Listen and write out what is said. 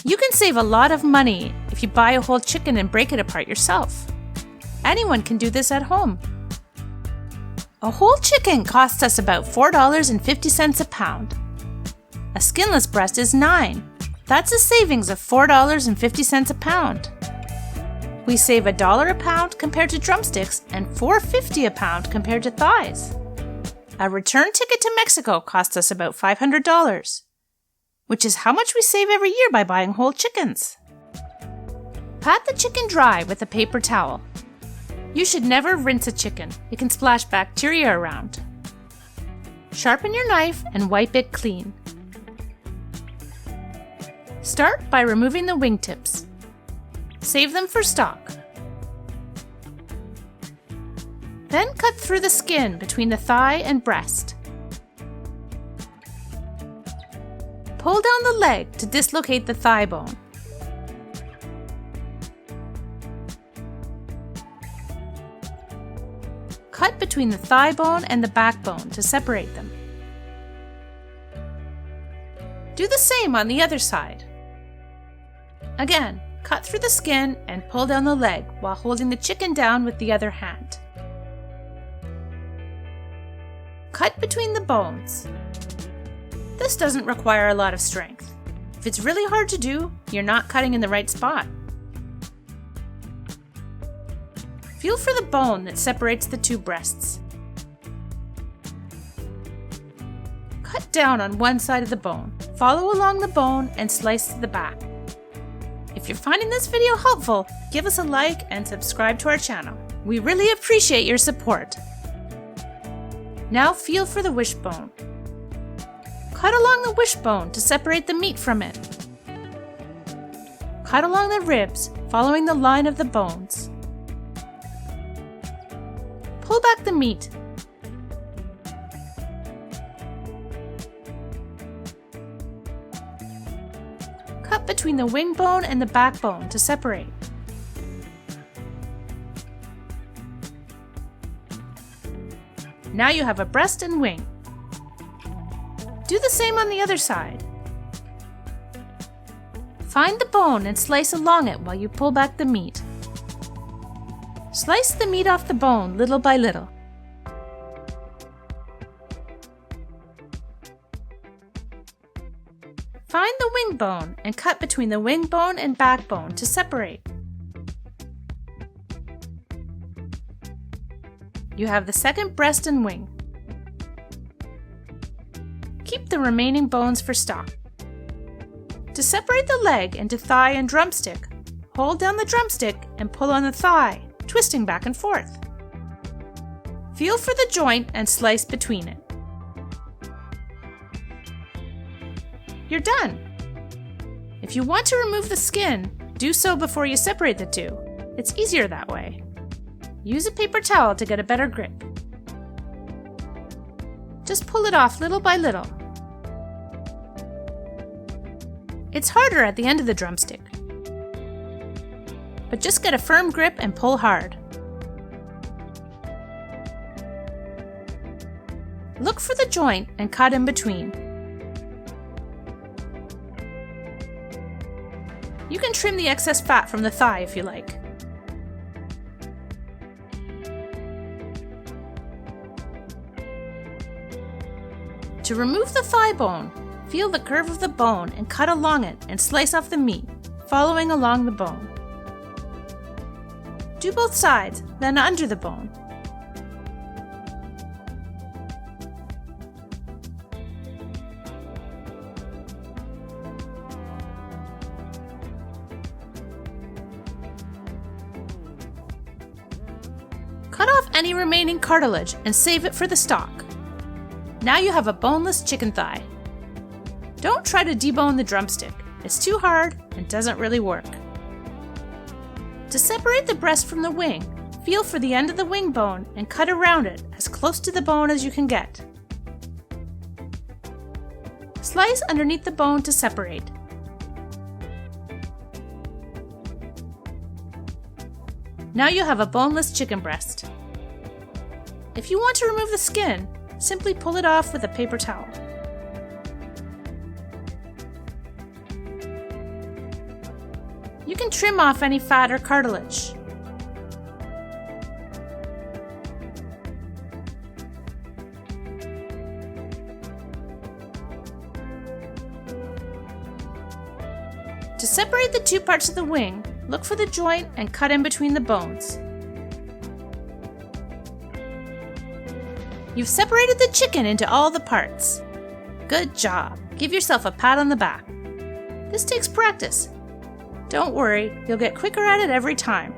You can save a lot of money if you buy a whole chicken and break it apart yourself. Anyone can do this at home. A whole chicken costs us about $4.50 a pound. A skinless breast is $9. That's a savings of $4.50 a pound. We save $1 a pound compared to drumsticks and $4.50 a pound compared to thighs. A return ticket to Mexico costs us about $500, which is how much we save every year by buying whole chickens. Pat the chicken dry with a paper towel. You should never rinse a chicken. It can splash bacteria around. Sharpen your knife and wipe it clean. Start by removing the wingtips. Save them for stock. Then cut through the skin between the thigh and breast. Pull down the leg to dislocate the thigh bone. Cut between the thigh bone and the backbone to separate them. Do the same on the other side. Again, cut through the skin and pull down the leg while holding the chicken down with the other hand. Cut between the bones. This doesn't require a lot of strength. If it's really hard to do, you're not cutting in the right spot. Feel for the bone that separates the two breasts. Cut down on one side of the bone. Follow along the bone and slice to the back. If you're finding this video helpful, give us a like and subscribe to our channel. We really appreciate your support. Now feel for the wishbone. Cut along the wishbone to separate the meat from it. Cut along the ribs, following the line of the bones. Pull back the meat. Cut between the wing bone and the backbone to separate. Now you have a breast and wing. Do the same on the other side. Find the bone and slice along it while you pull back the meat. Slice the meat off the bone little by little. Find the wing bone and cut between the wing bone and backbone to separate. You have the second breast and wing. Keep the remaining bones for stock. To separate the leg into thigh and drumstick, hold down the drumstick and pull on the thigh, twisting back and forth. Feel for the joint and slice between it. You're done! If you want to remove the skin, do so before you separate the two. It's easier that way. Use a paper towel to get a better grip. Just pull it off little by little. It's harder at the end of the drumstick, but just get a firm grip and pull hard. Look for the joint and cut in between. You can trim the excess fat from the thigh if you like. To remove the thigh bone, feel the curve of the bone and cut along it and slice off the meat, following along the bone. Do both sides, then under the bone. Cut off any remaining cartilage and save it for the stock. Now you have a boneless chicken thigh. Don't try to debone the drumstick. It's too hard and doesn't really work. To separate the breast from the wing, feel for the end of the wing bone and cut around it as close to the bone as you can get. Slice underneath the bone to separate. Now you have a boneless chicken breast. If you want to remove the skin, simply pull it off with a paper towel. You can trim off any fat or cartilage. To separate the two parts of the wing, look for the joint and cut in between the bones. You've separated the chicken into all the parts. Good job! Give yourself a pat on the back. This takes practice. Don't worry, you'll get quicker at it every time.